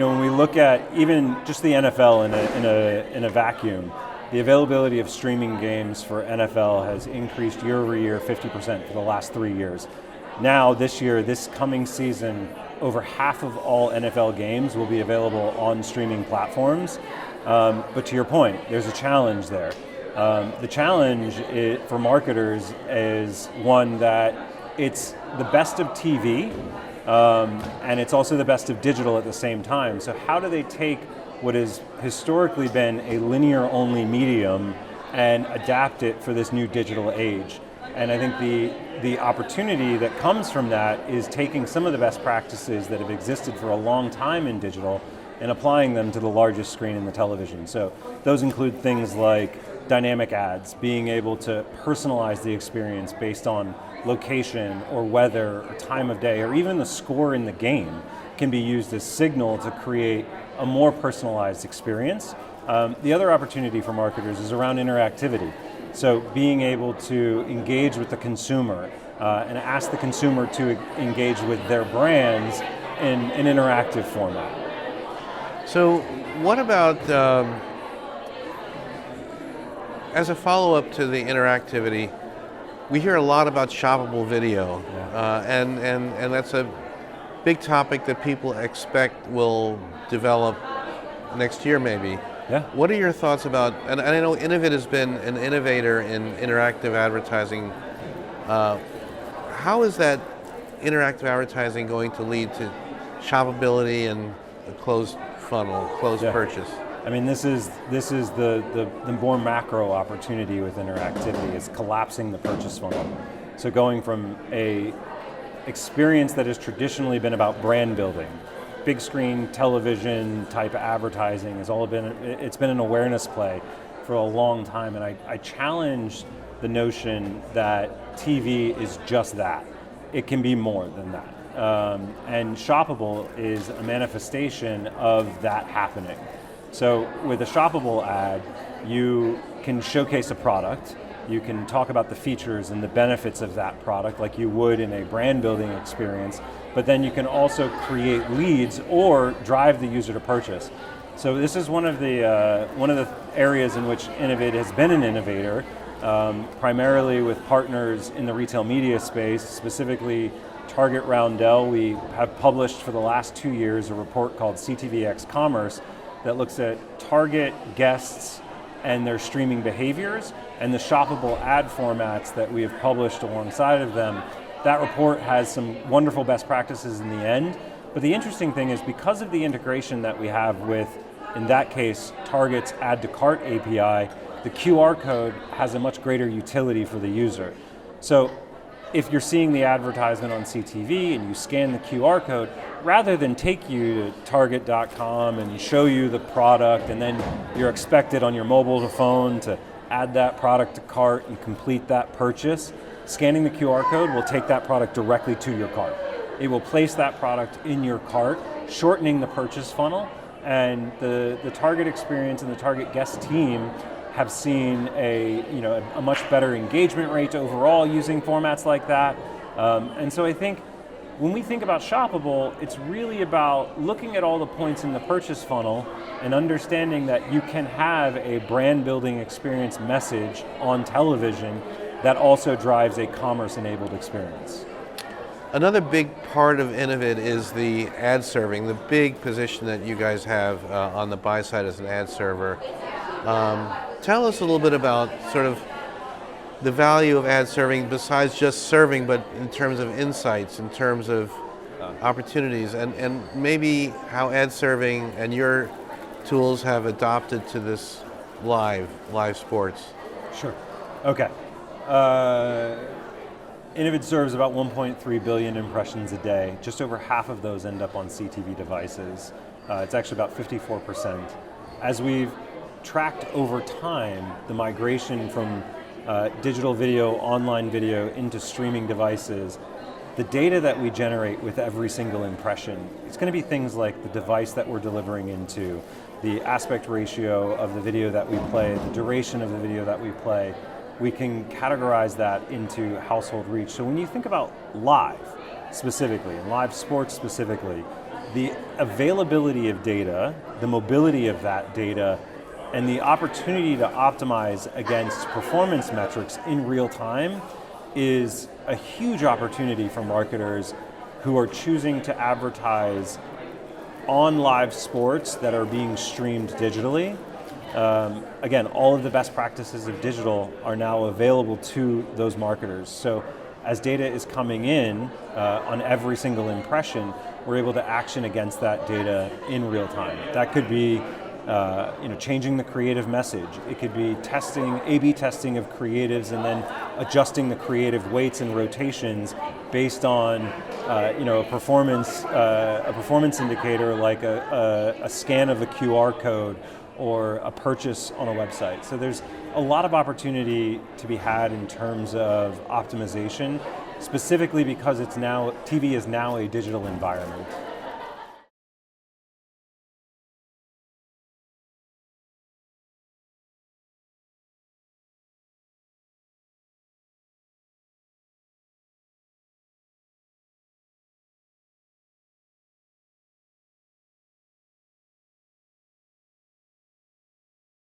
when we look at even just the NFL in a vacuum, the availability of streaming games for NFL has increased year over year 50% for the last 3 years. Now, this year, this coming season, over half of all NFL games will be available on streaming platforms. But to your point, there's a challenge there. The challenge for marketers is one that it's the best of TV, and it's also the best of digital at the same time. So how do they take what has historically been a linear-only medium and adapt it for this new digital age? And I think the opportunity that comes from that is taking some of the best practices that have existed for a long time in digital and applying them to the largest screen in the television. So those include things like dynamic ads, being able to personalize the experience based on location or weather or time of day, or even the score in the game can be used as signal to create a more personalized experience. The other opportunity for marketers is around interactivity. So being able to engage with the consumer and ask the consumer to engage with their brands in an interactive format. So what about, as a follow-up to the interactivity, we hear a lot about shoppable video, and that's a big topic that people expect will develop next year maybe. Yeah. What are your thoughts about, and I know Innovid has been an innovator in interactive advertising. How is that interactive advertising going to lead to shoppability and a closed funnel, closed purchase? I mean, this is the more macro opportunity with interactivity. It's collapsing the purchase funnel. So going from a experience that has traditionally been about brand building, big screen television type of advertising it's been an awareness play for a long time, and I challenge the notion that TV is just that. It can be more than that. And shoppable is a manifestation of that happening. So with a shoppable ad, you can showcase a product, you can talk about the features and the benefits of that product like you would in a brand building experience, but then you can also create leads or drive the user to purchase. So this is one of the areas in which Innovid has been an innovator, primarily with partners in the retail media space, specifically Target Roundel. We have published for the last 2 years a report called CTVX Commerce that looks at Target guests and their streaming behaviors and the shoppable ad formats that we have published alongside of them. That report has some wonderful best practices in the end, but the interesting thing is because of the integration that we have with, in that case, Target's Add to Cart API, the QR code has a much greater utility for the user. So if you're seeing the advertisement on CTV and you scan the QR code, rather than take you to target.com and show you the product and then you're expected on your mobile phone to add that product to cart and complete that purchase, scanning the QR code will take that product directly to your cart. It will place that product in your cart, shortening the purchase funnel, and the Target experience and the Target guest team have seen a much better engagement rate overall using formats like that. And so I think when we think about shoppable, it's really about looking at all the points in the purchase funnel and understanding that you can have a brand building experience message on television that also drives a commerce-enabled experience. Another big part of Innovid is the ad serving, the big position that you guys have on the buy side as an ad server. Tell us a little bit about sort of the value of ad serving besides just serving, but in terms of insights, in terms of opportunities, and maybe how ad serving and your tools have adopted to this live sports. Sure. Okay. Innovid serves about 1.3 billion impressions a day. Just over half of those end up on CTV devices. It's actually about 54%. As we've tracked over time the migration from digital video, online video into streaming devices, the data that we generate with every single impression, it's going to be things like the device that we're delivering into, the aspect ratio of the video that we play, the duration of the video that we play. We can categorize that into household reach. So when you think about live specifically, and live sports specifically, the availability of data, the mobility of that data, and the opportunity to optimize against performance metrics in real time is a huge opportunity for marketers who are choosing to advertise on live sports that are being streamed digitally. Again, all of the best practices of digital are now available to those marketers. So as data is coming in on every single impression, we're able to action against that data in real time. That could be changing the creative message. It could be testing, A/B testing of creatives, and then adjusting the creative weights and rotations based on a performance indicator like a scan of the QR code or a purchase on a website. So there's a lot of opportunity to be had in terms of optimization, specifically because TV is now a digital environment.